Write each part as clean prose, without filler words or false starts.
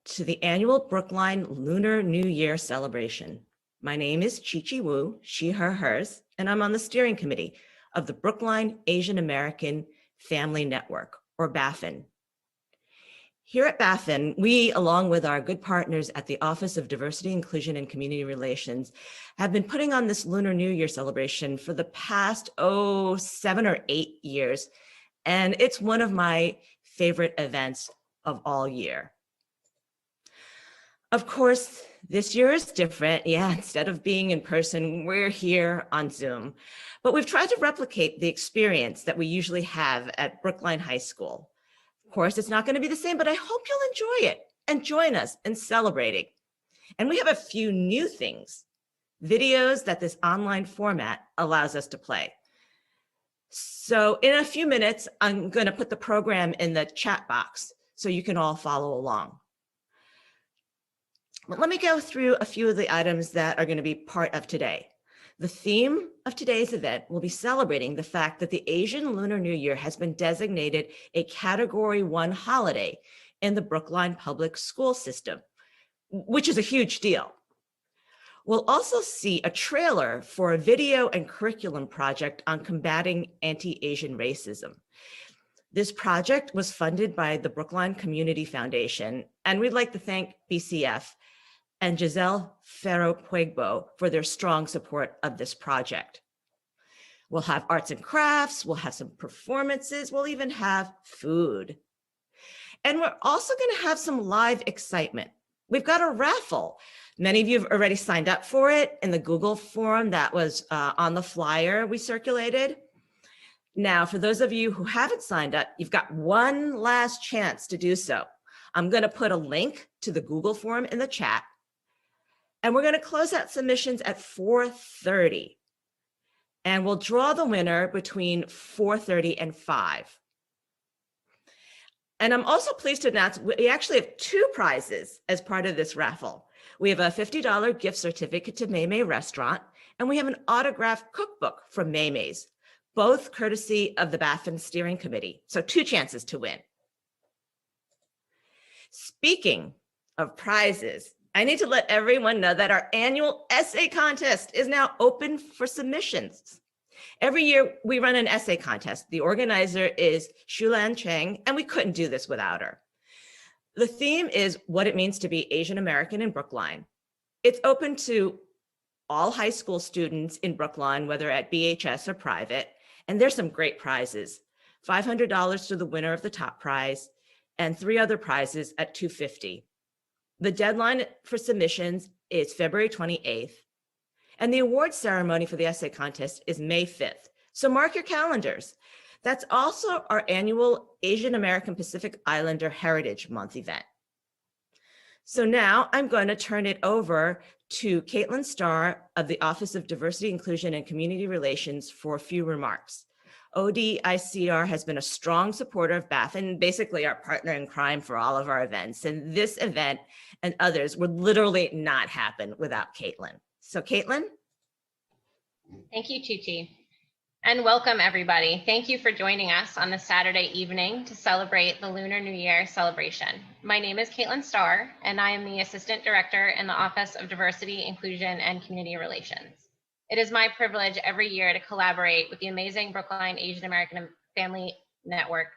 to the annual Brookline Lunar New Year celebration. My name is Chi-Chi Wu, she, her, hers, and I'm on the steering committee of the Brookline Asian American Family Network, or BAFN. Here at BAFN, we, along with our good partners at the Office of Diversity, Inclusion, and Community Relations, have been putting on this Lunar New Year celebration for the past, 7 or 8 years. And it's one of my favorite events of all year. Of course, this year is different. Yeah, instead of being in person, we're here on Zoom. But we've tried to replicate the experience that we usually have at Brookline High School. Of course, it's not going to be the same, but I hope you'll enjoy it and join us in celebrating. And we have a few new things, videos that this online format allows us to play. So in a few minutes, I'm going to put the program in the chat box so you can all follow along. But let me go through a few of the items that are going to be part of today. The theme of today's event will be celebrating the fact that the Asian Lunar New Year has been designated a Category 1 holiday in the Brookline public school system, which is a huge deal. We'll also see a trailer for a video and curriculum project on combating anti-Asian racism. This project was funded by the Brookline Community Foundation, and we'd like to thank BCF and Giselle Ferro-Puegbo for their strong support of this project. We'll have arts and crafts, we'll have some performances, we'll even have food. And we're also going to have some live excitement. We've got a raffle. Many of you have already signed up for it in the Google form that was on the flyer we circulated. Now, for those of you who haven't signed up, you've got one last chance to do so. I'm going to put a link to the Google form in the chat. And we're going to close out submissions at 4:30. And we'll draw the winner between 4:30 and 5. And I'm also pleased to announce we actually have 2 prizes as part of this raffle. We have a $50 gift certificate to May May Restaurant, and we have an autographed cookbook from May May's, both courtesy of the BAFN Steering Committee. So 2 chances to win. Speaking of prizes, I need to let everyone know that our annual essay contest is now open for submissions. Every year we run an essay contest. The organizer is Shulan Cheng, and we couldn't do this without her. The theme is what it means to be Asian American in Brookline. It's open to all high school students in Brookline, whether at BHS or private, and there's some great prizes. $500 to the winner of the top prize, and 3 other prizes at $250. The deadline for submissions is February 28th, and the award ceremony for the essay contest is May 5th. So mark your calendars. That's also our annual Asian American Pacific Islander Heritage Month event. So now I'm going to turn it over to Caitlin Starr of the Office of Diversity, Inclusion, and Community Relations for a few remarks. ODICR has been a strong supporter of BAFN, basically our partner in crime for all of our events. And this event and others would literally not happen without Caitlin. So Caitlin? Thank you, Chi-Chi. And welcome everybody. Thank you for joining us on this Saturday evening to celebrate the Lunar New Year celebration. My name is Caitlin Starr, and I am the Assistant Director in the Office of Diversity, Inclusion, and Community Relations. It is my privilege every year to collaborate with the amazing Brookline Asian American Family Network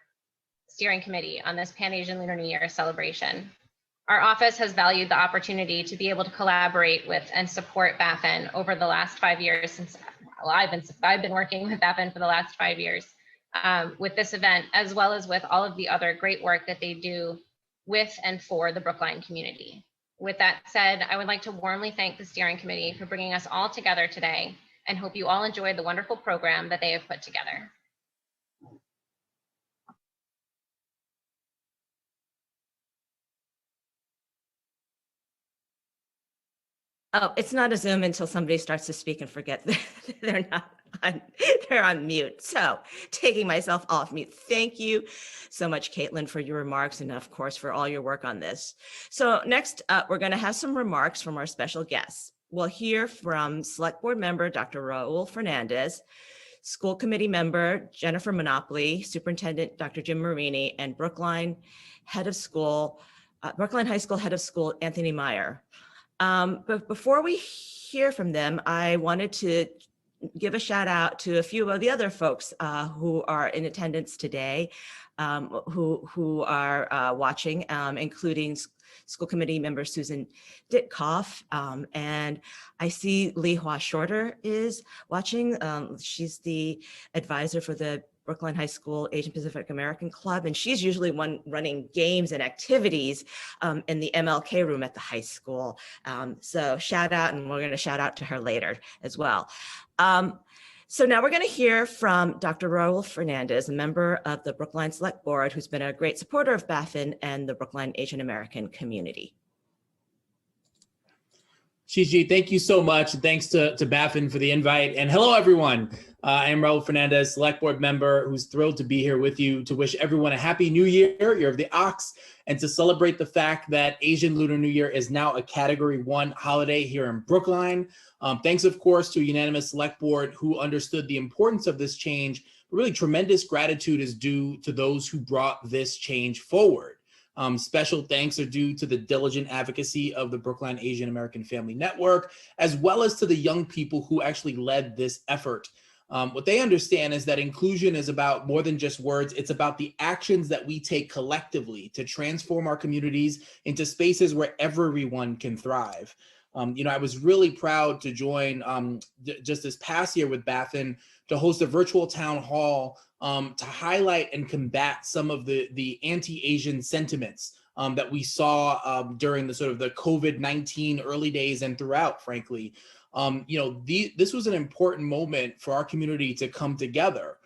Steering Committee on this Pan-Asian Lunar New Year celebration. Our office has valued the opportunity to be able to collaborate with and support BAFN over the last 5 years since I've been working with BAFN for the last 5 years with this event, as well as with all of the other great work that they do with and for the Brookline community. With that said, I would like to warmly thank the steering committee for bringing us all together today and hope you all enjoyed the wonderful program that they have put together. Oh, it's not a Zoom until somebody starts to speak and forget they're on mute. So taking myself off mute. Thank you so much, Caitlin, for your remarks and of course for all your work on this. So next up, we're going to have some remarks from our special guests. We'll hear from Select Board member, Dr. Raul Fernandez, School Committee member, Jennifer Monopoly, Superintendent, Dr. Jim Marini, and Brookline Head of School, Brookline High School Head of School, Anthony Meyer. But before we hear from them, I wanted to give a shout out to a few of the other folks who are in attendance today, who are watching, including school committee member Susan Ditkoff. And I see Lee Hua Shorter is watching. She's the advisor for the Brookline High School Asian Pacific American Club, and she's usually one running games and activities in the MLK room at the high school. So shout out, and we're going to shout out to her later as well. So now we're going to hear from Dr. Raul Fernandez, a member of the Brookline Select Board, who's been a great supporter of BAFN and the Brookline Asian American community. Gigi, thank you so much. Thanks to BAFN for the invite. And hello, everyone. I am Raul Fernandez, Select Board member, who's thrilled to be here with you to wish everyone a happy new year, Year of the Ox, and to celebrate the fact that Asian Lunar New Year is now a Category 1 holiday here in Brookline. Thanks, of course, to a unanimous Select Board who understood the importance of this change. Really tremendous gratitude is due to those who brought this change forward. Special thanks are due to the diligent advocacy of the Brookline Asian American Family Network, as well as to the young people who actually led this effort. What they understand is that inclusion is about more than just words. It's about the actions that we take collectively to transform our communities into spaces where everyone can thrive. I was really proud to join just this past year with BAFN to host a virtual town hall to highlight and combat some of the anti-Asian sentiments that we saw during the sort of the COVID-19 early days and throughout, frankly. This was an important moment for our community to come together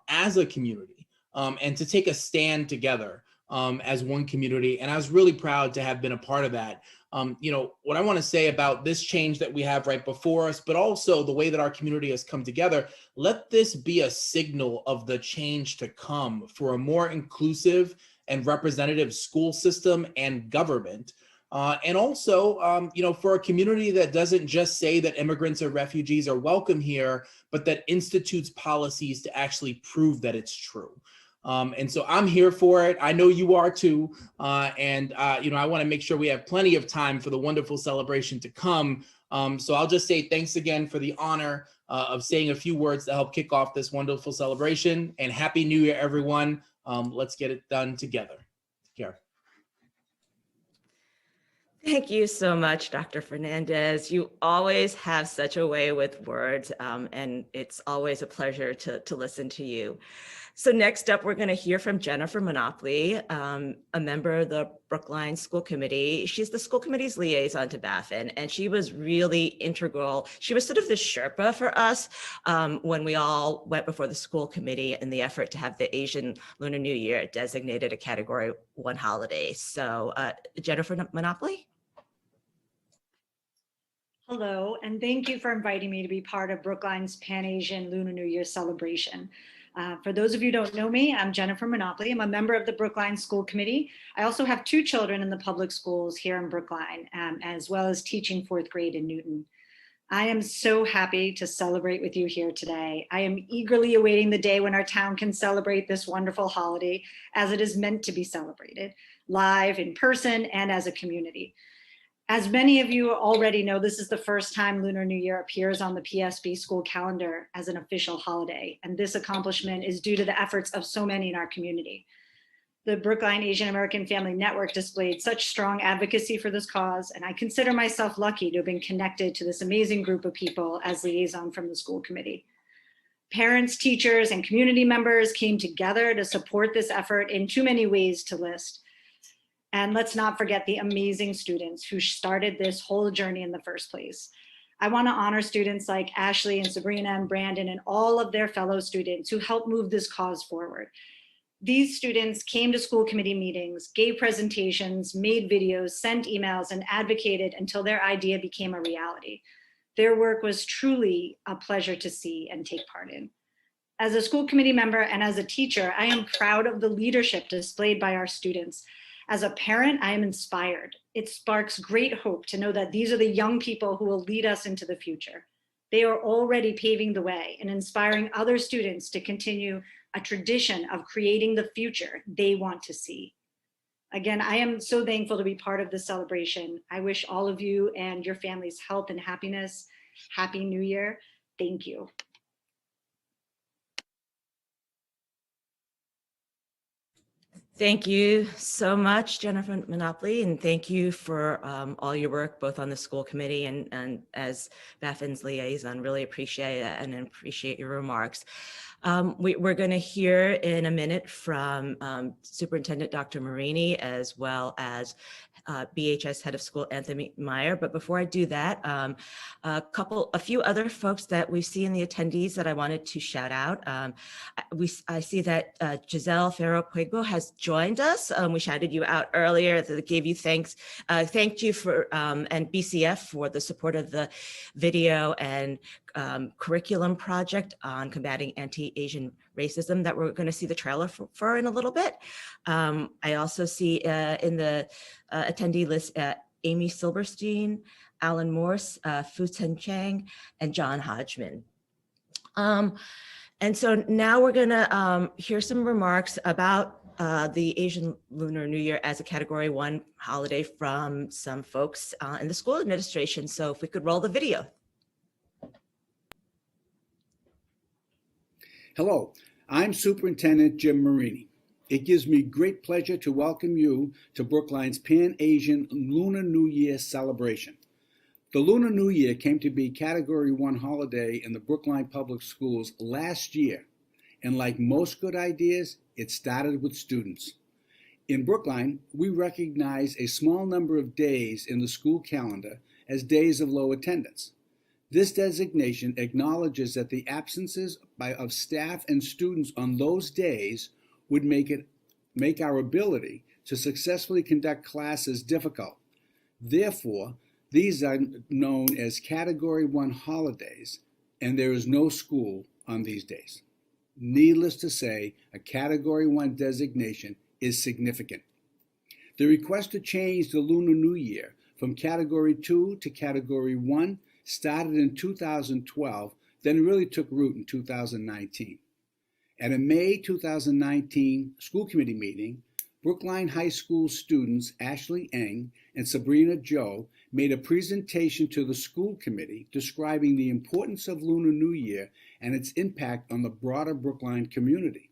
as a community and to take a stand together as one community. And I was really proud to have been a part of that. What I want to say about this change that we have right before us, but also the way that our community has come together, let this be a signal of the change to come for a more inclusive and representative school system and government. And also, for a community that doesn't just say that immigrants or refugees are welcome here, but that institutes policies to actually prove that it's true. And so I'm here for it. I know you are too. I want to make sure we have plenty of time for the wonderful celebration to come. So I'll just say thanks again for the honor of saying a few words to help kick off this wonderful celebration, and Happy New Year, everyone. Let's get it done together. Take care. Thank you so much, Dr. Fernandez. You always have such a way with words, and it's always a pleasure to listen to you. So next up, we're going to hear from Jennifer Monopoly, a member of the Brookline School Committee. She's the school committee's liaison to BAFN, and she was really integral. She was sort of the Sherpa for us when we all went before the school committee in the effort to have the Asian Lunar New Year designated a Category 1 holiday. So Jennifer Monopoly. Hello, and thank you for inviting me to be part of Brookline's Pan-Asian Lunar New Year celebration. For those of you who don't know me, I'm Jennifer Monopoly. I'm a member of the Brookline School Committee. I also have 2 children in the public schools here in Brookline, as well as teaching 4th grade in Newton. I am so happy to celebrate with you here today. I am eagerly awaiting the day when our town can celebrate this wonderful holiday as it is meant to be celebrated, live, in person, and as a community. As many of you already know, this is the first time Lunar New Year appears on the PSB school calendar as an official holiday, and this accomplishment is due to the efforts of so many in our community. The Brookline Asian American Family Network displayed such strong advocacy for this cause, and I consider myself lucky to have been connected to this amazing group of people as liaison from the school committee. Parents, teachers, and community members came together to support this effort in too many ways to list. And let's not forget the amazing students who started this whole journey in the first place. I want to honor students like Ashley and Sabrina and Brandon and all of their fellow students who helped move this cause forward. These students came to school committee meetings, gave presentations, made videos, sent emails, and advocated until their idea became a reality. Their work was truly a pleasure to see and take part in. As a school committee member and as a teacher, I am proud of the leadership displayed by our students. As a parent, I am inspired. It sparks great hope to know that these are the young people who will lead us into the future. They are already paving the way and inspiring other students to continue a tradition of creating the future they want to see. Again, I am so thankful to be part of this celebration. I wish all of you and your families health and happiness. Happy New Year. Thank you. Thank you so much, Jennifer Monopoly, and thank you for all your work, both on the school committee and as Baffin's liaison. Really appreciate it and appreciate your remarks. We're going to hear in a minute from Superintendent Dr. Marini, as well as BHS Head of School Anthony Meyer. But before I do that, a few other folks that we see in the attendees that I wanted to shout out. I see that Giselle Ferro-Puego has joined us. We shouted you out earlier, gave you thanks. Thanked you for, and BCF for the support of the video and curriculum project on combating anti-Asian racism that we're going to see the trailer for in a little bit. I also see in the attendee list Amy Silberstein, Alan Morse, Fu-Sen Chang, and John Hodgman. And so now we're going to hear some remarks about the Asian Lunar New Year as a Category 1 holiday from some folks in the school administration. So if we could roll the video. Hello, I'm Superintendent Jim Marini. It gives me great pleasure to welcome you to Brookline's Pan-Asian Lunar New Year celebration. The Lunar New Year came to be Category 1 holiday in the Brookline Public Schools last year, and like most good ideas, it started with students. In Brookline, we recognize a small number of days in the school calendar as days of low attendance. This designation acknowledges that the absences of staff and students on those days would make our ability to successfully conduct classes difficult. Therefore, these are known as Category 1 holidays, and there is no school on these days. Needless to say, a Category 1 designation is significant. The request to change the Lunar New Year from Category 2 to Category 1 started in 2012, then really took root in 2019. At a May 2019 school committee meeting, Brookline High School students Ashley Eng and Sabrina Joe made a presentation to the school committee describing the importance of Lunar New Year and its impact on the broader Brookline community.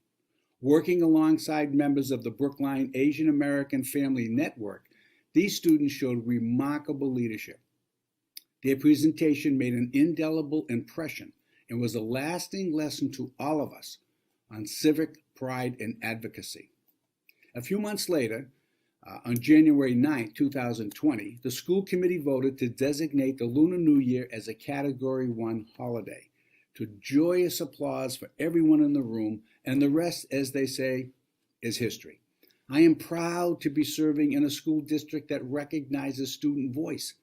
Working alongside members of the Brookline Asian American Family Network, these students showed remarkable leadership. Their presentation made an indelible impression and was a lasting lesson to all of us on civic pride and advocacy. A few months later, on January 9, 2020, the school committee voted to designate the Lunar New Year as a Category 1 holiday, to joyous applause for everyone in the room, and the rest, as they say, is history. I am proud to be serving in a school district that recognizes student voice,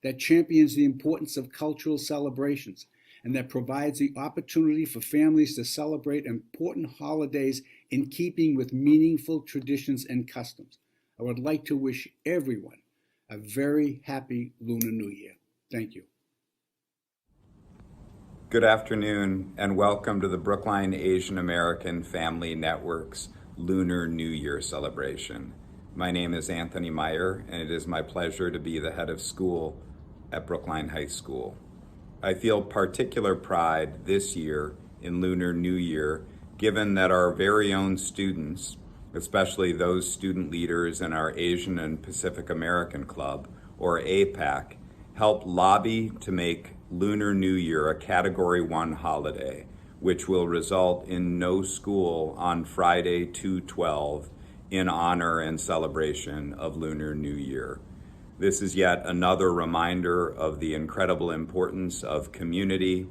that champions the importance of cultural celebrations, and that provides the opportunity for families to celebrate important holidays in keeping with meaningful traditions and customs. I would like to wish everyone a very happy Lunar New Year. Thank you. Good afternoon and welcome to the Brookline Asian American Family Network's Lunar New Year celebration. My name is Anthony Meyer, and it is my pleasure to be the head of school at Brookline High School. I feel particular pride this year in Lunar New Year, given that our very own students, especially those student leaders in our Asian and Pacific American Club, or APAC, helped lobby to make Lunar New Year a Category 1 holiday, which will result in no school on Friday, 2/12, in honor and celebration of Lunar New Year. This is yet another reminder of the incredible importance of community,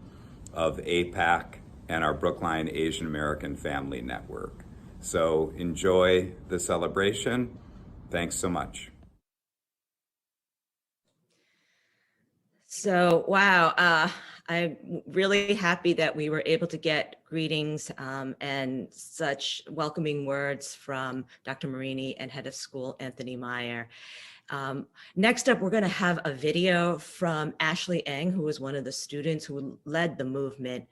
of APAC, and our Brookline Asian American Family Network. So enjoy the celebration. Thanks so much. So, wow, I'm really happy that we were able to get greetings and such welcoming words from Dr. Marini and Head of School Anthony Meyer. Next up, we're going to have a video from Ashley Eng, who was one of the students who led the movement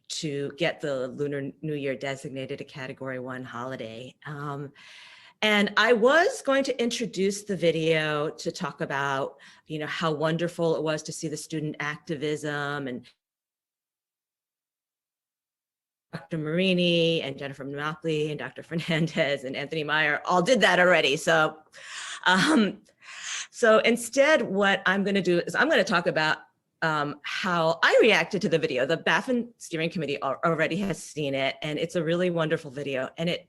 to get the Lunar New Year designated a Category 1 holiday. And I was going to introduce the video to talk about, how wonderful it was to see the student activism, and Dr. Marini and Jennifer Monopoly and Dr. Fernandez and Anthony Meyer all did that already. So, so instead, what I'm going to do is I'm going to talk about how I reacted to the video. The Baffin Steering Committee already has seen it, and it's a really wonderful video. And it,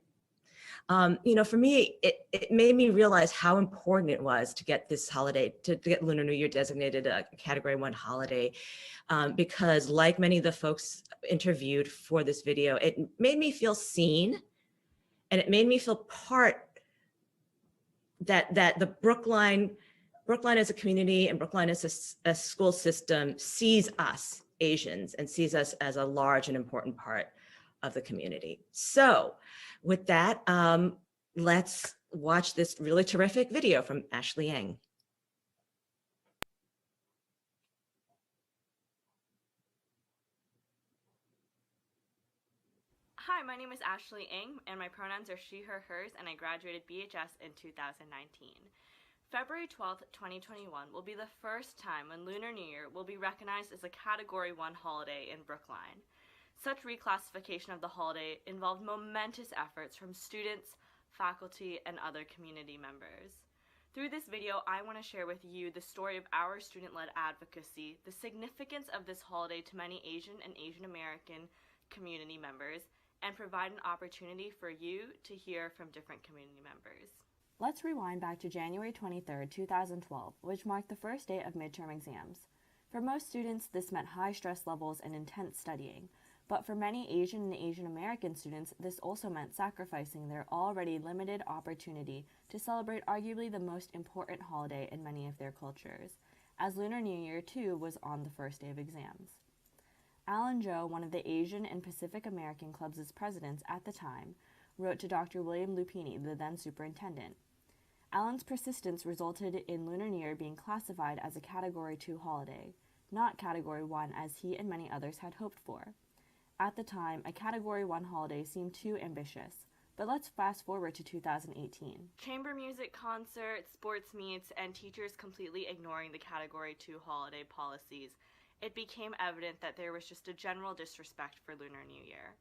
for me, it made me realize how important it was to get this holiday, to get Lunar New Year designated a Category 1 holiday, because like many of the folks interviewed for this video, it made me feel seen, and it made me feel part that the Brookline as a community and Brookline as a school system sees us Asians and sees us as a large and important part of the community. So with that, let's watch this really terrific video from Ashley Yang. Hi, my name is Ashley Ng, and my pronouns are she, her, hers, and I graduated BHS in 2019. February 12th, 2021 will be the first time when Lunar New Year will be recognized as a Category 1 holiday in Brookline. Such reclassification of the holiday involved momentous efforts from students, faculty, and other community members. Through this video, I want to share with you the story of our student-led advocacy, the significance of this holiday to many Asian and Asian American community members, and provide an opportunity for you to hear from different community members. Let's rewind back to January 23, 2012, which marked the first day of midterm exams. For most students, this meant high stress levels and intense studying, but for many Asian and Asian American students, this also meant sacrificing their already limited opportunity to celebrate arguably the most important holiday in many of their cultures, as Lunar New Year too was on the first day of exams. Alan Joe, one of the Asian and Pacific American Club's presidents at the time, wrote to Dr. William Lupini, the then superintendent. Alan's persistence resulted in Lunar New Year being classified as a Category 2 holiday, not Category 1 as he and many others had hoped for. At the time, a Category 1 holiday seemed too ambitious, but let's fast forward to 2018. Chamber music concerts, sports meets, and teachers completely ignoring the Category 2 holiday policies, it became evident that there was just a general disrespect for Lunar New Year.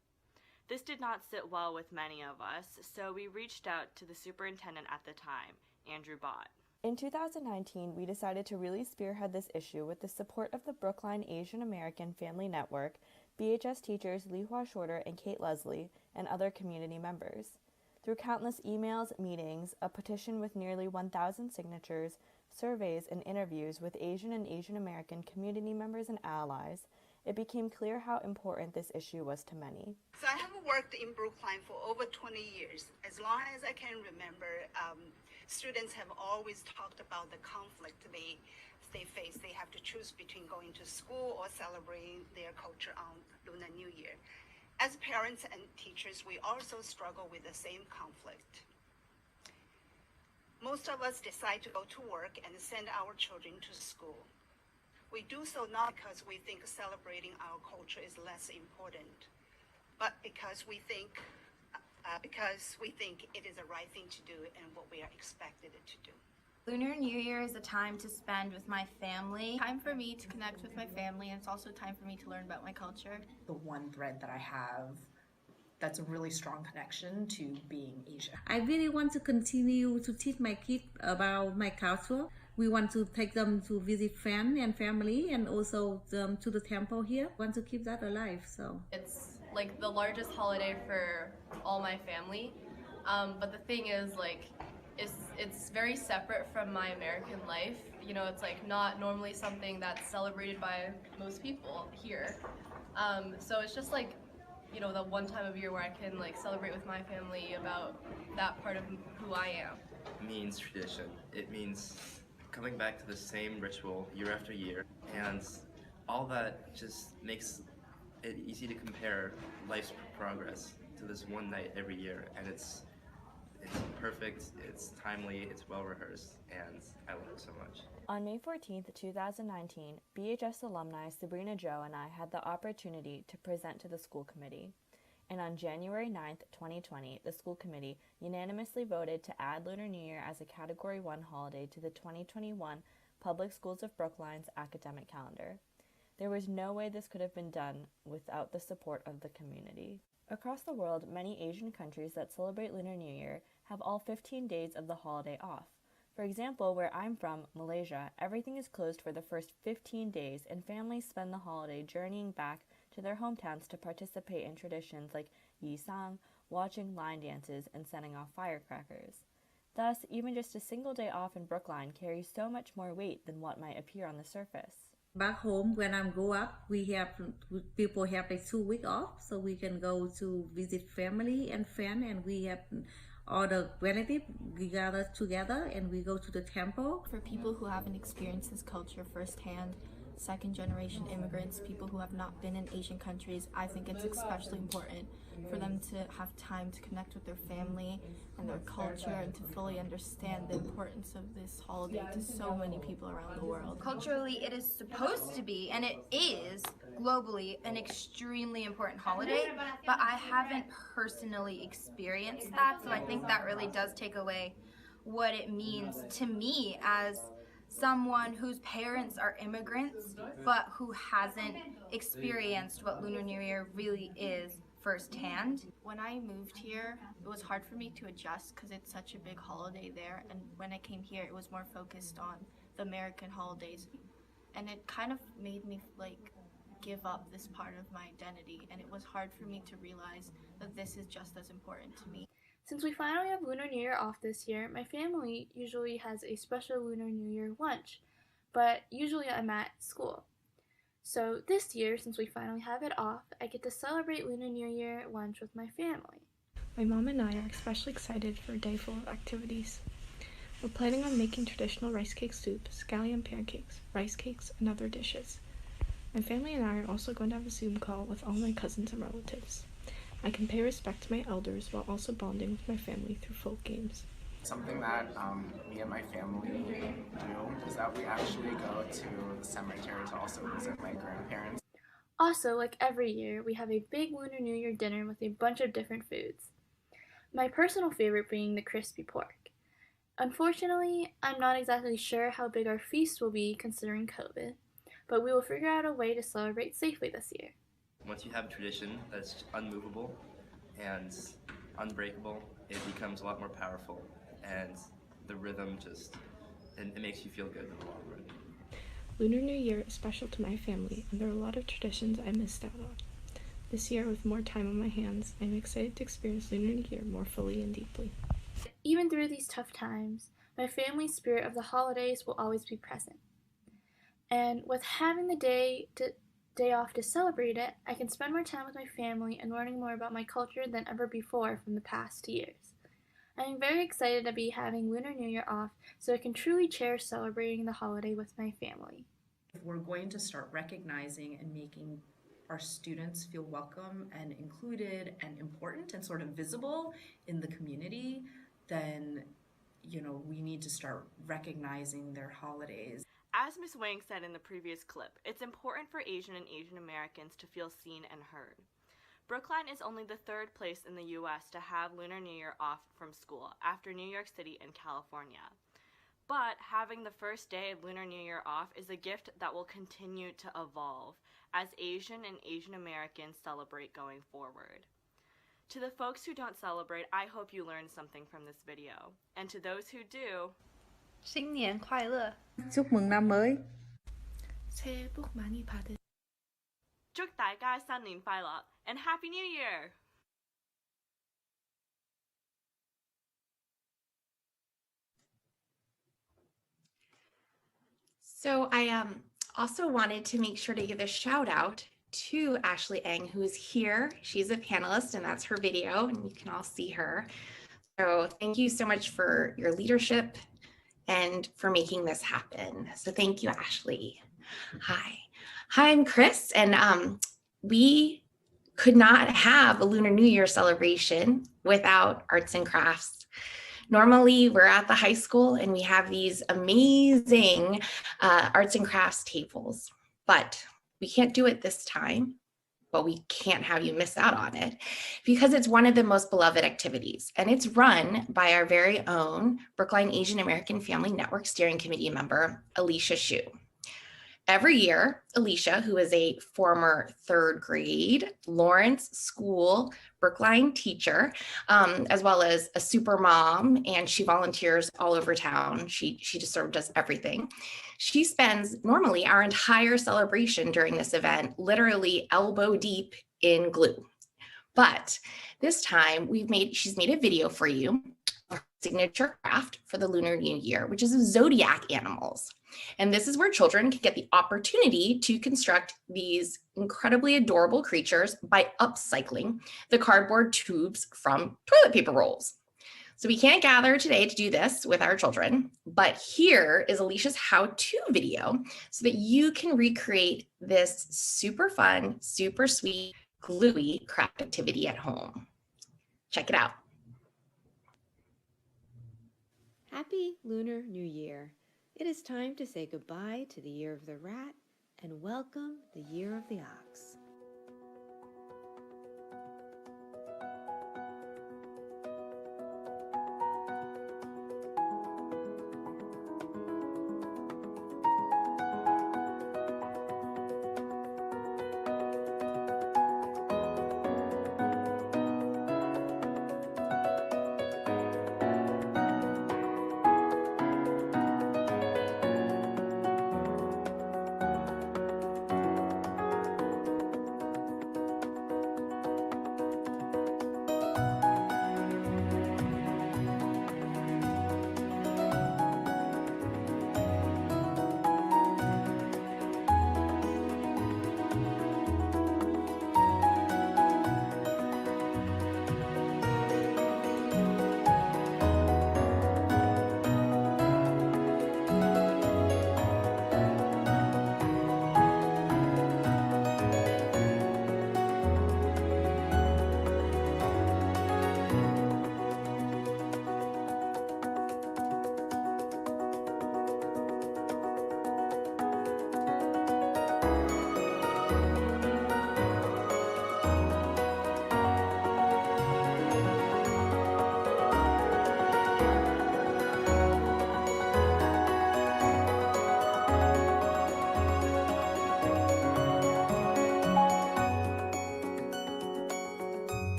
This did not sit well with many of us, so we reached out to the superintendent at the time, Andrew Bott. In 2019, we decided to really spearhead this issue with the support of the Brookline Asian American Family Network, BHS teachers Li Hua Shorter and Kate Leslie, and other community members. Through countless emails, meetings, a petition with nearly 1,000 signatures, surveys, and interviews with Asian and Asian American community members and allies, it became clear how important this issue was to many. So I have worked in Brookline for over 20 years. As long as I can remember, students have always talked about the conflict they face. They have to choose between going to school or celebrating their culture on Lunar New Year. As parents and teachers, we also struggle with the same conflict. Most of us decide to go to work and send our children to school. We do so not because we think celebrating our culture is less important, but because we think it is the right thing to do and what we are expected to do. Lunar New Year is a time to spend with my family. Time for me to connect with my family, and it's also time for me to learn about my culture. The one thread that I have that's a really strong connection to being Asian. I really want to continue to teach my kids about my culture. We want to take them to visit friends and family, and also to the temple here. We want to keep that alive. So it's like the largest holiday for all my family, but the thing is, like, it's very separate from my American life. You know, it's like not normally something that's celebrated by most people here. So it's just like, you know, the one time of year where I can like celebrate with my family about that part of who I am. It means tradition. It means coming back to the same ritual year after year, and all that just makes it easy to compare life's progress to this one night every year, and it's perfect, it's timely, it's well rehearsed, and I love it so much. On May 14th, 2019, BHS alumni Sabrina Joe and I had the opportunity to present to the school committee. And on January 9th, 2020, the school committee unanimously voted to add Lunar New Year as a Category 1 holiday to the 2021 Public Schools of Brookline's academic calendar. There was no way this could have been done without the support of the community. Across the world, many Asian countries that celebrate Lunar New Year have all 15 days of the holiday off. For example, where I'm from, Malaysia, everything is closed for the first 15 days and families spend the holiday journeying back to their hometowns to participate in traditions like Yi Sang, watching line dances, and setting off firecrackers. Thus, even just a single day off in Brookline carries so much more weight than what might appear on the surface. Back home, when I grew up, people have like 2 weeks off, so we can go to visit family and friends, and we have all the relatives, we gather together and we go to the temple. For people who haven't experienced this culture firsthand, second-generation immigrants, people who have not been in Asian countries, I think it's especially important for them to have time to connect with their family and their culture and to fully understand the importance of this holiday to so many people around the world. Culturally, it is supposed to be, and it is globally, an extremely important holiday, but I haven't personally experienced that, so I think that really does take away what it means to me as someone whose parents are immigrants, but who hasn't experienced what Lunar New Year really is firsthand. When I moved here, it was hard for me to adjust because it's such a big holiday there, and when I came here, it was more focused on the American holidays, and it kind of made me like give up this part of my identity, and it was hard for me to realize that this is just as important to me. Since we finally have Lunar New Year off this year, my family usually has a special Lunar New Year lunch, but usually I'm at school. So this year, since we finally have it off, I get to celebrate Lunar New Year lunch with my family. My mom and I are especially excited for a day full of activities. We're planning on making traditional rice cake soup, scallion pancakes, rice cakes, and other dishes. My family and I are also going to have a Zoom call with all my cousins and relatives. I can pay respect to my elders while also bonding with my family through folk games. Something that me and my family do is that we actually go to the cemetery to also visit my grandparents. Also, like every year, we have a big Lunar New Year dinner with a bunch of different foods. My personal favorite being the crispy pork. Unfortunately, I'm not exactly sure how big our feast will be considering COVID, but we will figure out a way to celebrate safely this year. Once you have a tradition that's unmovable and unbreakable, it becomes a lot more powerful, and the rhythm it makes you feel good in the long run. Lunar New Year is special to my family, and there are a lot of traditions I missed out on. This year, with more time on my hands, I'm excited to experience Lunar New Year more fully and deeply. Even through these tough times, my family's spirit of the holidays will always be present. And with having the day off to celebrate it, I can spend more time with my family and learning more about my culture than ever before from the past years. I am very excited to be having Lunar New Year off so I can truly cherish celebrating the holiday with my family. If we're going to start recognizing and making our students feel welcome and included and important and sort of visible in the community, then, we need to start recognizing their holidays. As Ms. Wang said in the previous clip, it's important for Asian and Asian Americans to feel seen and heard. Brookline is only the third place in the U.S. to have Lunar New Year off from school, after New York City and California. But having the first day of Lunar New Year off is a gift that will continue to evolve as Asian and Asian Americans celebrate going forward. To the folks who don't celebrate, I hope you learned something from this video. And to those who do, 新年快乐! Chúc mừng năm mới! 새해 복 많이 받으세요. 祝大家新年快樂 and Happy New Year! So I also wanted to make sure to give a shout out to Ashley Eng, who is here. She's a panelist, and that's her video, and you can all see her. So thank you so much for your leadership and for making this happen. So thank you, Ashley. Hi, I'm Chris, and we could not have a Lunar New Year celebration without arts and crafts. Normally, we're at the high school and we have these amazing arts and crafts tables, but we can't do it this time but we can't have you miss out on it because it's one of the most beloved activities. And it's run by our very own Brookline Asian American Family Network Steering Committee member, Alicia Shu. Every year, Alicia, who is a former 3rd grade Lawrence School Brookline teacher, as well as a super mom, and she volunteers all over town. She just sort of does everything. She spends normally our entire celebration during this event literally elbow deep in glue. But this time she's made a video for you, her signature craft for the Lunar New Year, which is zodiac animals. And this is where children can get the opportunity to construct these incredibly adorable creatures by upcycling the cardboard tubes from toilet paper rolls. So we can't gather today to do this with our children, but here is Alicia's how-to video so that you can recreate this super fun, super sweet, gluey craft activity at home. Check it out. Happy Lunar New Year. It is time to say goodbye to the year of the rat and welcome the year of the ox.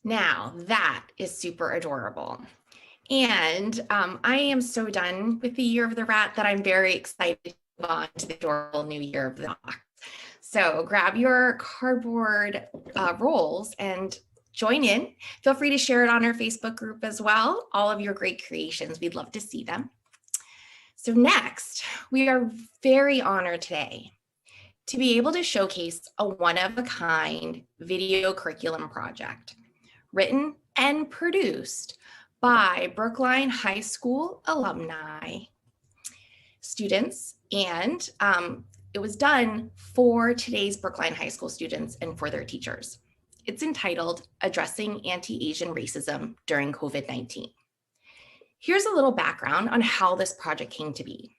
Now that is super adorable. And I am so done with the year of the rat that I'm very excited to move on to the adorable new year of the ox. So grab your cardboard rolls and join in. Feel free to share it on our Facebook group as well. All of your great creations, we'd love to see them. So next, we are very honored today to be able to showcase a one-of-a-kind video curriculum project written and produced by Brookline High School alumni, students, and it was done for today's Brookline High School students and for their teachers. It's entitled Addressing Anti-Asian Racism During COVID-19. Here's a little background on how this project came to be.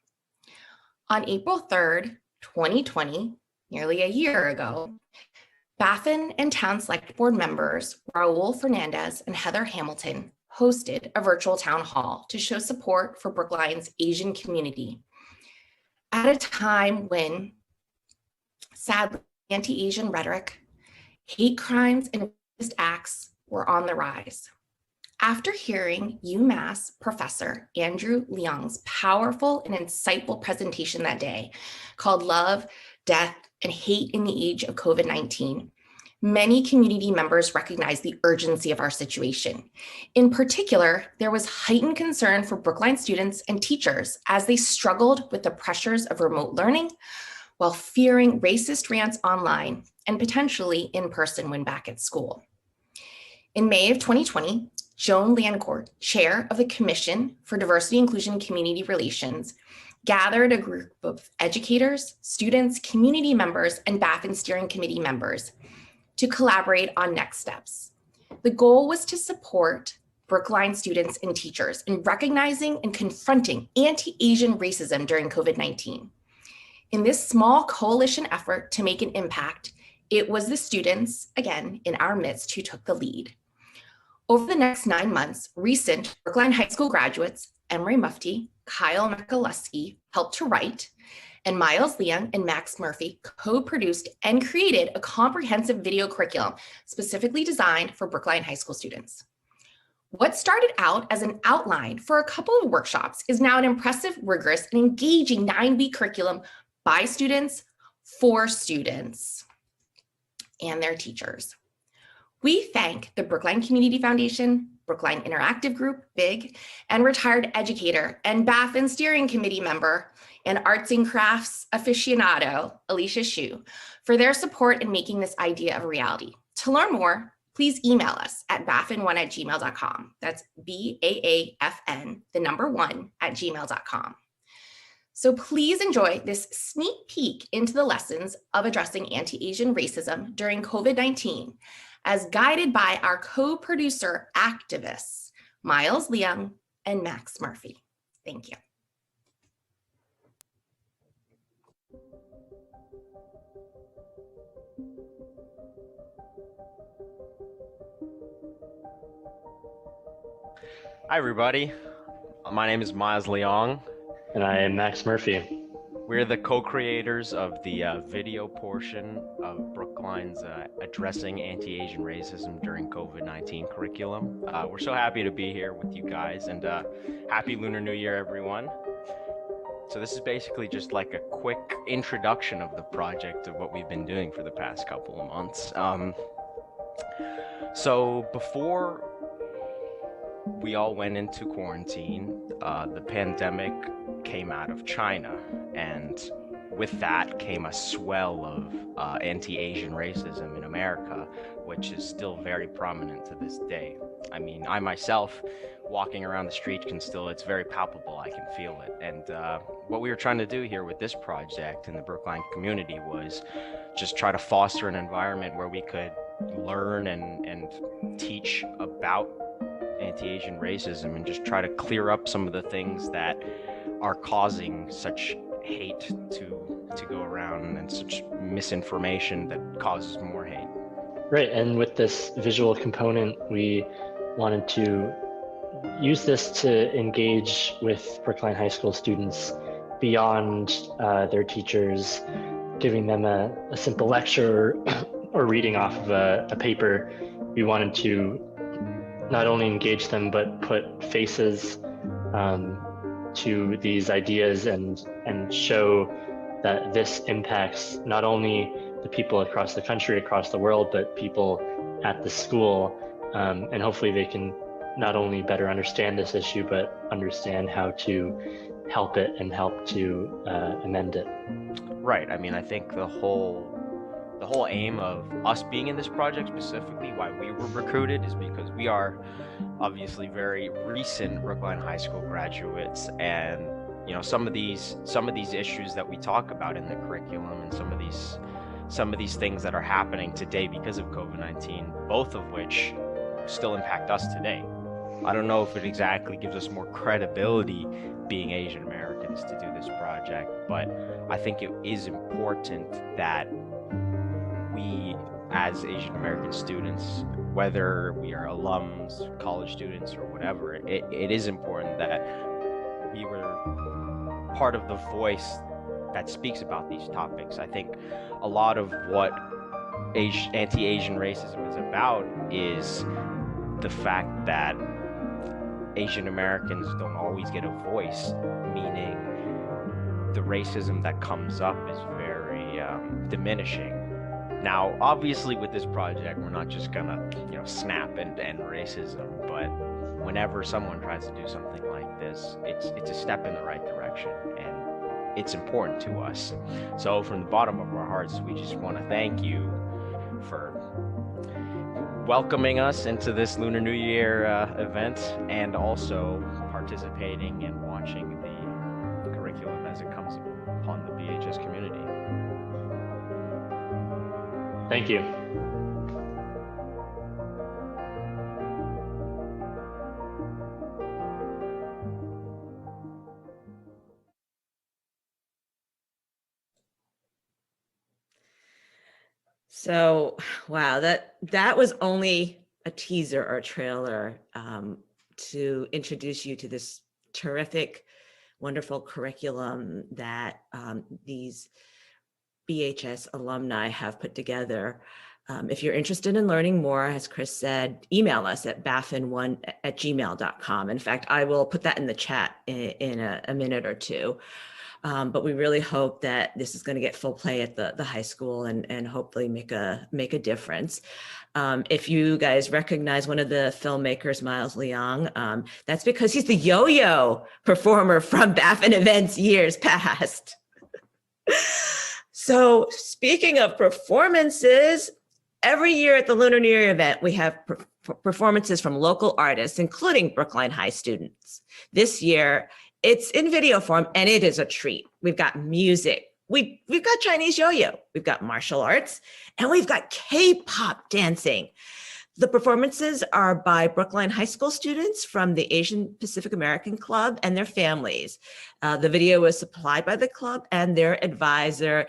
On April 3rd, 2020, nearly a year ago, Baffin and Town Select Board members Raul Fernandez and Heather Hamilton hosted a virtual town hall to show support for Brookline's Asian community at a time when, sadly, anti-Asian rhetoric, hate crimes, and racist acts were on the rise. After hearing UMass professor Andrew Leong's powerful and insightful presentation that day called Love, Death, and Hate in the Age of COVID-19, many community members recognized the urgency of our situation. In particular, there was heightened concern for Brookline students and teachers as they struggled with the pressures of remote learning while fearing racist rants online and potentially in person when back at school. In May of 2020, Joan Lancourt, chair of the Commission for Diversity, Inclusion, and Community Relations, gathered a group of educators, students, community members, and BaFin steering committee members to collaborate on next steps. The goal was to support Brookline students and teachers in recognizing and confronting anti-Asian racism during COVID-19. In this small coalition effort to make an impact, it was the students, again, in our midst who took the lead. Over the next 9 months, recent Brookline High School graduates, Emery Mufti, Kyle McAlusky, helped to write, and Miles Leong and Max Murphy co-produced and created a comprehensive video curriculum specifically designed for Brookline High School students. What started out as an outline for a couple of workshops is now an impressive, rigorous, and engaging 9-week curriculum by students, for students, and their teachers. We thank the Brookline Community Foundation, Brookline Interactive Group, BIG, and retired educator and BaFin steering committee member and arts and crafts aficionado, Alicia Shu, for their support in making this idea a reality. To learn more, please email us at bafin1@gmail.com. That's BAAFN, the number 1 @gmail.com. So please enjoy this sneak peek into the lessons of addressing anti-Asian racism during COVID-19 as guided by our co-producer activists, Miles Leong and Max Murphy. Thank you. Hi everybody, my name is Miles Leong. And I am Max Murphy. We're the co-creators of the video portion of Brookline's Addressing Anti-Asian Racism During COVID-19 curriculum. We're so happy to be here with you guys, and happy Lunar New Year, everyone. So this is basically just like a quick introduction of the project of what we've been doing for the past couple of months. So before we all went into quarantine, the pandemic came out of China, and with that came a swell of anti-Asian racism in America, which is still very prominent to this day. I mean, I myself, walking around the street it's very palpable, I can feel it. And what we were trying to do here with this project in the Brookline community was just try to foster an environment where we could learn and teach about anti-Asian racism and just try to clear up some of the things that are causing such hate to go around and such misinformation that causes more hate. Right, and with this visual component, we wanted to use this to engage with Brookline High School students beyond their teachers, giving them a simple lecture or reading off of a paper. We wanted to not only engage them, but put faces to these ideas and show that this impacts not only the people across the country, across the world, but people at the school. And hopefully they can not only better understand this issue, but understand how to help it and help to amend it. Right. I mean, I think the whole aim of us being in this project, specifically why we were recruited, is because we are obviously very recent Brookline High School graduates, and some of these issues that we talk about in the curriculum and some of these things that are happening today because of COVID-19, both of which still impact us today. I don't know if it exactly gives us more credibility being Asian Americans to do this project, but I think it is important that we, as Asian American students, whether we are alums, college students, or whatever, it is important that we were part of the voice that speaks about these topics. I think a lot of what anti-Asian racism is about is the fact that Asian Americans don't always get a voice, meaning the racism that comes up is very diminishing. Now, obviously, with this project, we're not just gonna, snap and end racism, but whenever someone tries to do something like this, it's a step in the right direction, and it's important to us. So from the bottom of our hearts, we just want to thank you for welcoming us into this Lunar New Year event, and also participating and watching the curriculum as it comes upon the BHS community. Thank you. So, wow, that was only a teaser or a trailer to introduce you to this terrific, wonderful curriculum that these BHS alumni have put together. If you're interested in learning more, as Chris said, email us at baffin1@gmail.com. In fact, I will put that in the chat in a minute or two. But we really hope that this is going to get full play at the high school and hopefully make a difference. If you guys recognize one of the filmmakers, Miles Leong, that's because he's the yo-yo performer from Baffin events years past. So speaking of performances, every year at the Lunar New Year event, we have performances from local artists, including Brookline High students. This year, it's in video form, and it is a treat. We've got music, we've got Chinese yo-yo, we've got martial arts, and we've got K-pop dancing. The performances are by Brookline High School students from the Asian Pacific American Club and their families. The video was supplied by the club and their advisor,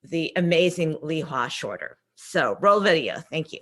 the amazing Lee Hua Shorter. So roll video, thank you.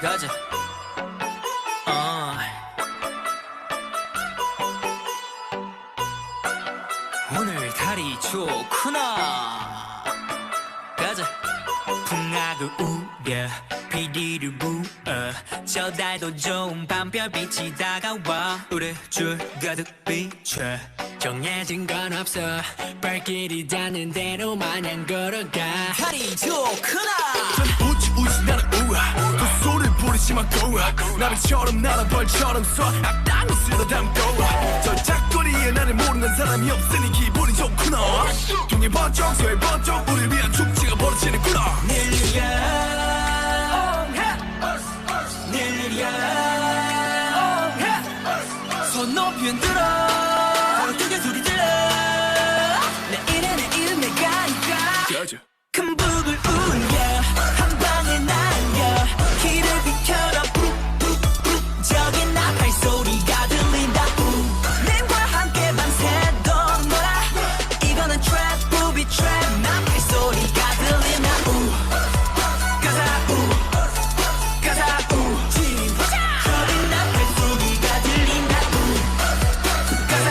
가자. 오늘 달이 좋구나. 가자. 풍악을 우려 비리를 부어 저 달도 좋은 밤별빛이 다가와 우리 줄 가득 비춰 정해진 건 없어 발길이 닿는 대로 마냥 걸어가. 달이 좋구나. 우지 나는 우아 또 소리를 부리지만 고아 나비처럼 날아 벌처럼 서 악당을 쓸어 담고 저 작거리에 나를 모르는 사람이 없으니 기분이 좋구나. 동해 번쩍 서해 번쩍 우릴 위한 축제가 벌어지는구나. 손 높이 흔들어 크게 소리 질러 내일은 내가 니까 큰 북을 울려 한 방에 날려 길을 비켜라 푹푹푹 저기 나팔 소리가 들린다 님과 함께 밤새도록 놀아 이거는 트랩 부비 트랩 나팔 소리가 들린다 가자 가자 저기 나팔 소리가 들린다 가자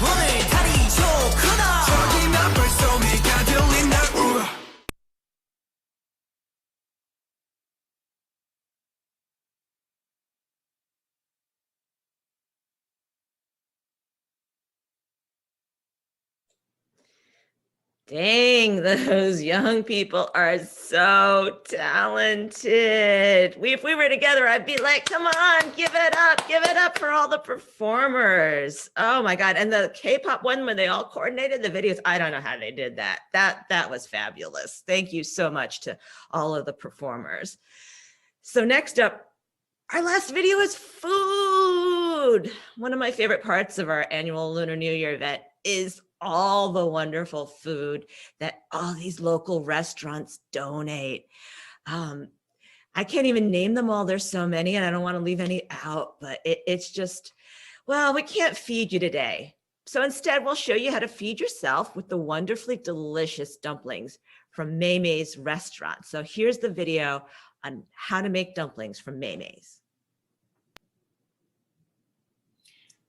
오늘 달이 좋구나 저기 나팔 소리가 들린다. Dang, those young people are so talented. If we were together, I'd be like, come on, give it up for all the performers. Oh my God. And the K-pop one, when they all coordinated the videos, I don't know how they did that. That was fabulous. Thank you so much to all of the performers. So next up, our last video is food. One of my favorite parts of our annual Lunar New Year event is all the wonderful food that all these local restaurants donate. I can't even name them all. There's so many, and I don't want to leave any out, but it's just, well, we can't feed you today. So instead, we'll show you how to feed yourself with the wonderfully delicious dumplings from May's restaurant. So here's the video on how to make dumplings from May's.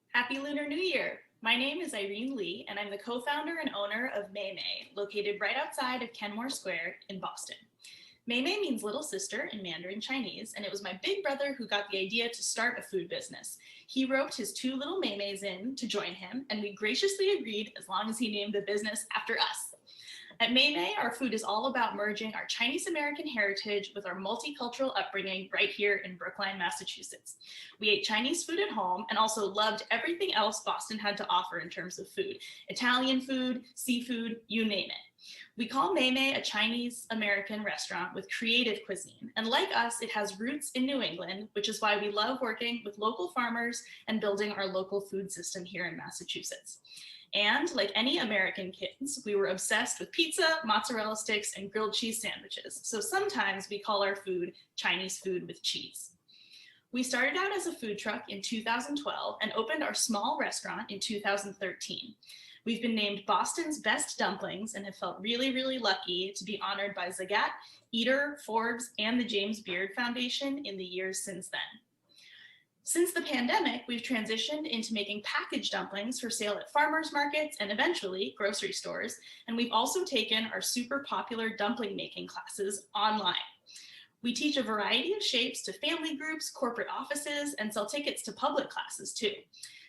Happy Lunar New Year. My name is Irene Lee, and I'm the co-founder and owner of May, located right outside of Kenmore Square in Boston. May means little sister in Mandarin Chinese, and it was my big brother who got the idea to start a food business. He roped his two little Mays in to join him, and we graciously agreed as long as he named the business after us. At Maymay, our food is all about merging our Chinese American heritage with our multicultural upbringing right here in Brookline, Massachusetts. We ate Chinese food at home and also loved everything else Boston had to offer in terms of food. Italian food, seafood, you name it. We call Maymay a Chinese American restaurant with creative cuisine. And like us, it has roots in New England, which is why we love working with local farmers and building our local food system here in Massachusetts. And like any American kids, we were obsessed with pizza, mozzarella sticks, and grilled cheese sandwiches. So sometimes we call our food Chinese food with cheese. We started out as a food truck in 2012 and opened our small restaurant in 2013. We've been named Boston's Best Dumplings and have felt really, really lucky to be honored by Zagat, Eater, Forbes, and the James Beard Foundation in the years since then. Since the pandemic, we've transitioned into making packaged dumplings for sale at farmers markets and eventually grocery stores. And we've also taken our super popular dumpling making classes online. We teach a variety of shapes to family groups, corporate offices, and sell tickets to public classes too.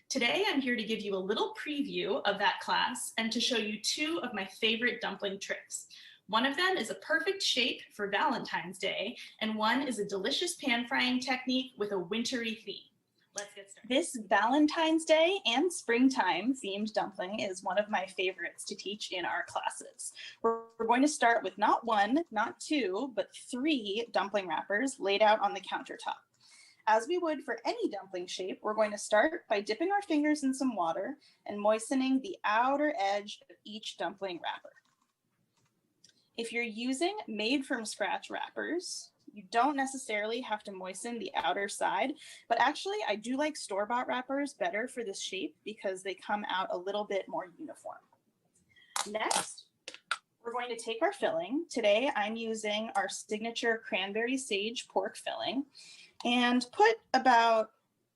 Today, I'm here to give you a little preview of that class and to show you two of my favorite dumpling tricks. One of them is a perfect shape for Valentine's Day, and one is a delicious pan frying technique with a wintry theme. Let's get started. This Valentine's Day and springtime themed dumpling is one of my favorites to teach in our classes. We're going to start with not one, not two, but 3 dumpling wrappers laid out on the countertop. As we would for any dumpling shape, we're going to start by dipping our fingers in some water and moistening the outer edge of each dumpling wrapper. If you're using made from scratch wrappers, you don't necessarily have to moisten the outer side, but actually I do like store-bought wrappers better for this shape because they come out a little bit more uniform. Next, we're going to take our filling. Today I'm using our signature cranberry sage pork filling and put about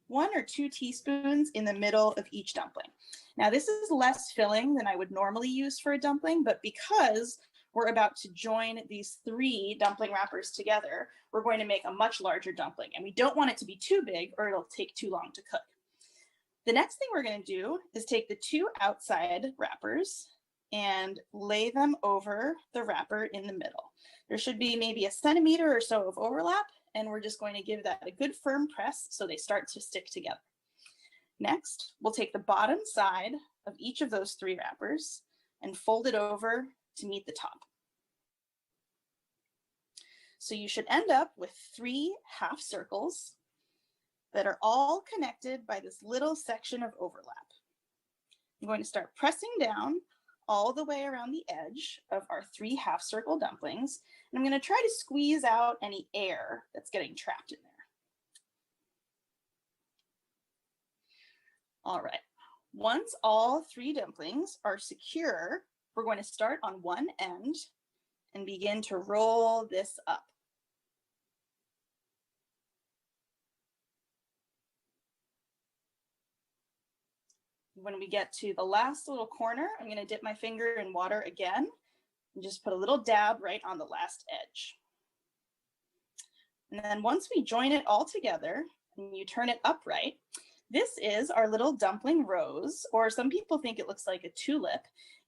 1 or 2 teaspoons in the middle of each dumpling. Now this is less filling than I would normally use for a dumpling, but because we're about to join these 3 dumpling wrappers together, we're going to make a much larger dumpling, and we don't want it to be too big or it'll take too long to cook. The next thing we're going to do is take the 2 outside wrappers and lay them over the wrapper in the middle. There should be maybe a centimeter or so of overlap, and we're just going to give that a good firm press so they start to stick together. Next, we'll take the bottom side of each of those 3 wrappers and fold it over to meet the top. So you should end up with 3 half circles that are all connected by this little section of overlap. I'm going to start pressing down all the way around the edge of our 3 half circle dumplings, and I'm going to try to squeeze out any air that's getting trapped in there. All right, once all 3 dumplings are secure, we're going to start on one end and begin to roll this up. When we get to the last little corner, I'm going to dip my finger in water again and just put a little dab right on the last edge. And then once we join it all together and you turn it upright, this is our little dumpling rose, or some people think it looks like a tulip.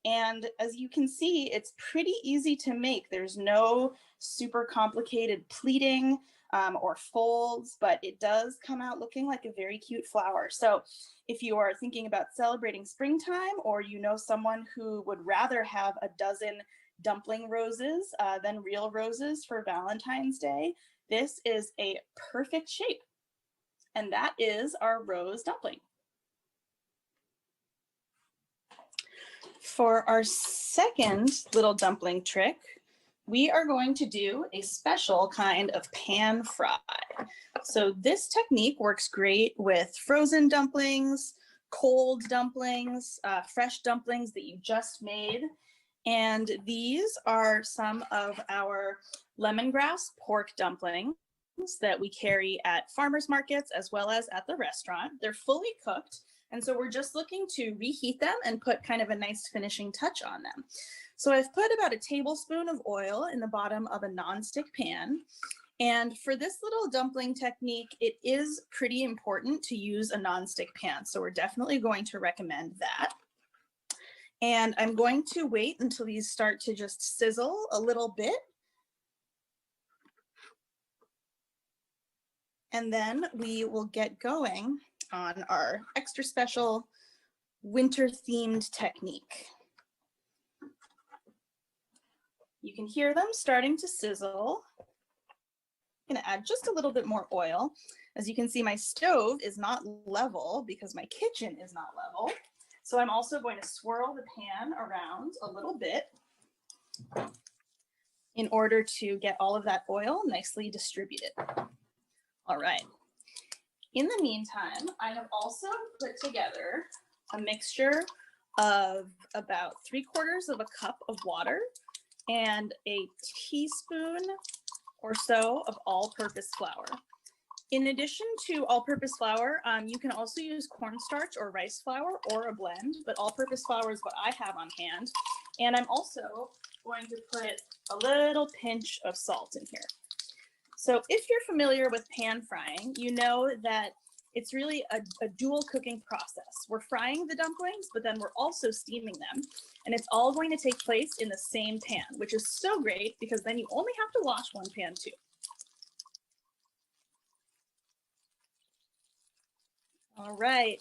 And as you can see, it's pretty easy to make. There's no super complicated pleating or folds, but it does come out looking like a very cute flower. So if you are thinking about celebrating springtime, or you know someone who would rather have a dozen dumpling roses than real roses for Valentine's Day, this is a perfect shape. And that is our rose dumpling. For our second little dumpling trick, we are going to do a special kind of pan fry. So this technique works great with frozen dumplings, cold dumplings, fresh dumplings that you just made. And these are some of our lemongrass pork dumplings that we carry at farmers markets as well as at the restaurant. They're fully cooked, and so we're just looking to reheat them and put kind of a nice finishing touch on them. So I've put about a tablespoon of oil in the bottom of a nonstick pan. And for this little dumpling technique, it is pretty important to use a nonstick pan. So we're definitely going to recommend that. And I'm going to wait until these start to just sizzle a little bit. And then we will get going on our extra special winter themed technique. You can hear them starting to sizzle. I'm gonna add just a little bit more oil. As you can see, my stove is not level because my kitchen is not level. So I'm also going to swirl the pan around a little bit in order to get all of that oil nicely distributed. All right. In the meantime, I have also put together a mixture of about 3/4 of a cup of water and a teaspoon or so of all-purpose flour. In addition to all-purpose flour, you can also use cornstarch or rice flour or a blend, but all-purpose flour is what I have on hand. And I'm also going to put a little pinch of salt in here. So if you're familiar with pan frying, you know that it's really a dual cooking process. We're frying the dumplings, but then we're also steaming them. And it's all going to take place in the same pan, which is so great because then you only have to wash one pan too. All right.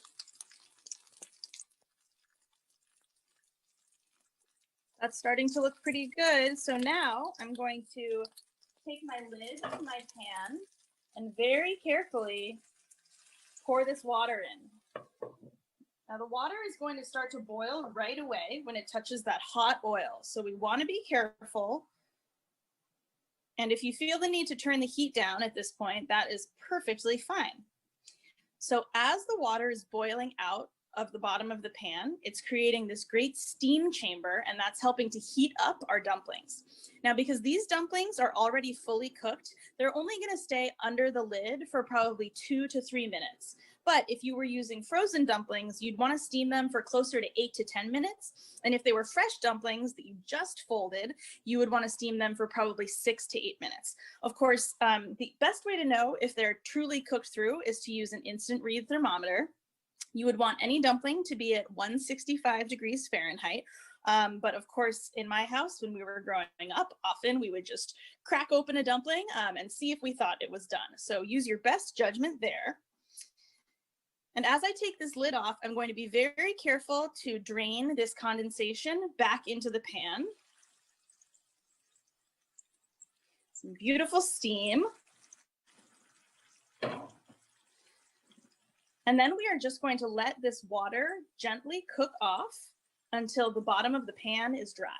That's starting to look pretty good. So now I'm going to take my lid of my pan and very carefully pour this water in. Now the water is going to start to boil right away when it touches that hot oil. So we want to be careful. And if you feel the need to turn the heat down at this point, that is perfectly fine. So as the water is boiling out of the bottom of the pan, it's creating this great steam chamber, and that's helping to heat up our dumplings. Now, because these dumplings are already fully cooked, they're only going to stay under the lid for probably 2 to 3 minutes. But if you were using frozen dumplings, you'd want to steam them for closer to 8 to 10 minutes. And if they were fresh dumplings that you just folded, you would want to steam them for probably 6 to 8 minutes. Of course, the best way to know if they're truly cooked through is to use an instant read thermometer. You would want any dumpling to be at 165 degrees Fahrenheit. But of course, in my house, when we were growing up, often we would just crack open a dumpling and see if we thought it was done. So use your best judgment there. And as I take this lid off, I'm going to be very careful to drain this condensation back into the pan. Some beautiful steam. And then we are just going to let this water gently cook off until the bottom of the pan is dry.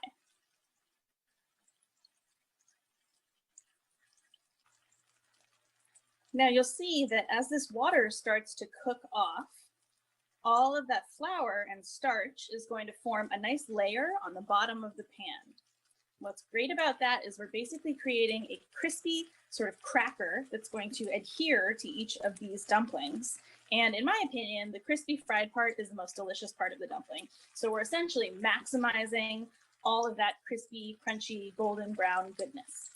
Now you'll see that as this water starts to cook off, all of that flour and starch is going to form a nice layer on the bottom of the pan. What's great about that is we're basically creating a crispy sort of cracker that's going to adhere to each of these dumplings. And in my opinion, the crispy fried part is the most delicious part of the dumpling. So we're essentially maximizing all of that crispy, crunchy, golden brown goodness.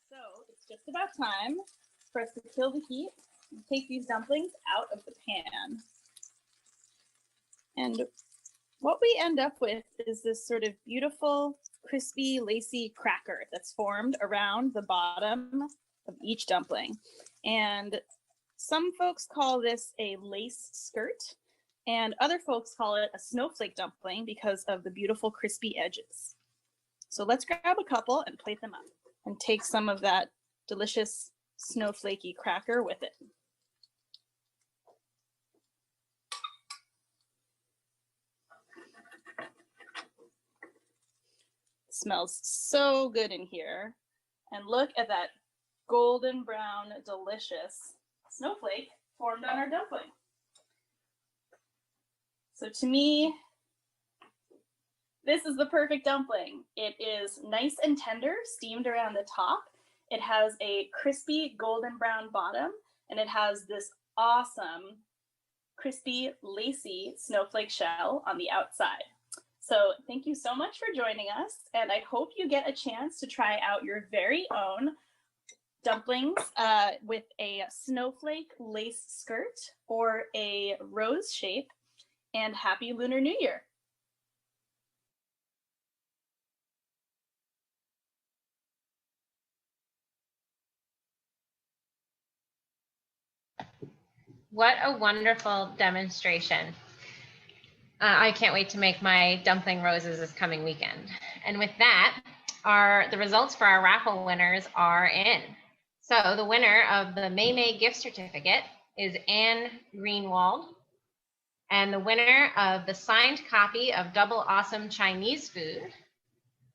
So it's just about time for us to kill the heat and take these dumplings out of the pan. And what we end up with is this sort of beautiful, crispy, lacy cracker that's formed around the bottom of each dumpling. And some folks call this a lace skirt, and other folks call it a snowflake dumpling because of the beautiful crispy edges. So let's grab a couple and plate them up and take some of that delicious snowflakey cracker with it. Smells so good in here. And look at that golden brown, delicious snowflake formed on our dumpling. So to me, this is the perfect dumpling. It is nice and tender, steamed around the top. It has a crispy golden brown bottom, and it has this awesome, crispy, lacy snowflake shell on the outside. So thank you so much for joining us, and I hope you get a chance to try out your very own dumplings with a snowflake lace skirt or a rose shape, and happy Lunar New Year. What a wonderful demonstration. I can't wait to make my dumpling roses this coming weekend. And with that, the results for our raffle winners are in. So the winner of the May gift certificate is Anne Greenwald. And the winner of the signed copy of Double Awesome Chinese Food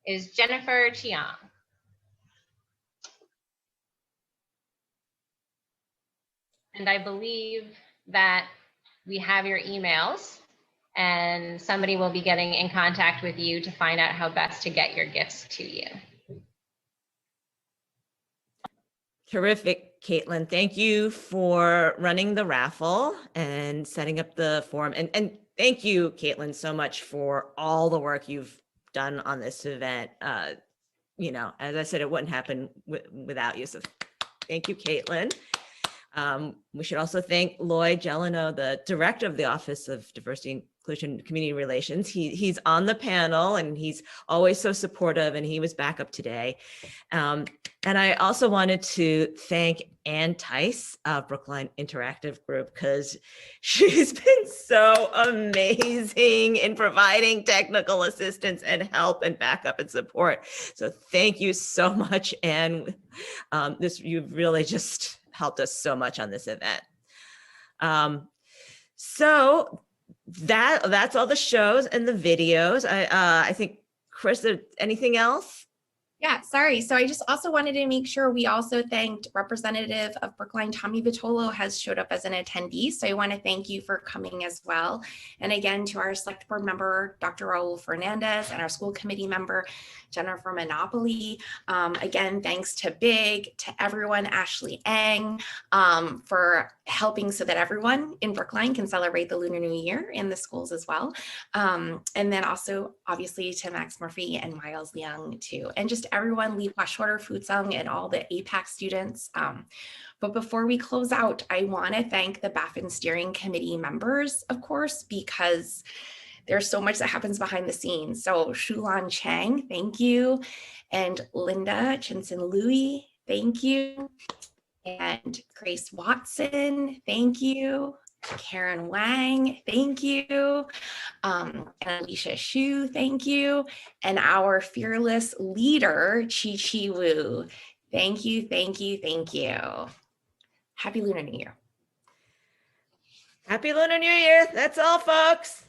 is Jennifer Chiang. And I believe that we have your emails, and somebody will be getting in contact with you to find out how best to get your gifts to you. Terrific, Caitlin. Thank you for running the raffle and setting up the form. And thank you, Caitlin, so much for all the work you've done on this event. You know, as I said, it wouldn't happen without you. So thank you, Caitlin. We should also thank Lloyd Jeleno, the director of the Office of Diversity, Inclusion, and Community Relations. He's on the panel and he's always so supportive, and he was back up today. And I also wanted to thank Ann Tice of Brookline Interactive Group, because she's been so amazing in providing technical assistance and help and backup and support. So thank you so much, Ann. You've really just helped us so much on this event. So that's all the shows and the videos. I think, Chris, anything else? Yeah, sorry. So I just also wanted to make sure we also thanked Representative of Brookline, Tommy Vitolo, has showed up as an attendee. So I want to thank you for coming as well. And again, to our select board member, Dr. Raul Fernandez, and our school committee member, Jennifer Monopoly. Again, thanks to Big, to everyone, Ashley Eng, for helping so that everyone in Brookline can celebrate the Lunar New Year in the schools as well. And then also, obviously, to Max Murphy and Miles Leung too. And just everyone, Lee Washwater, Futsung, and all the APAC students. But before we close out, I want to thank the Baffin Steering Committee members, of course, because there's so much that happens behind the scenes. So Shulan Chang, thank you. And Linda Chinson-Louis, thank you. And Grace Watson, thank you. Karen Wang, thank you. And Alicia Xu, thank you. And our fearless leader, Chi Chi Wu, thank you, thank you, thank you. Happy Lunar New Year. Happy Lunar New Year. That's all, folks.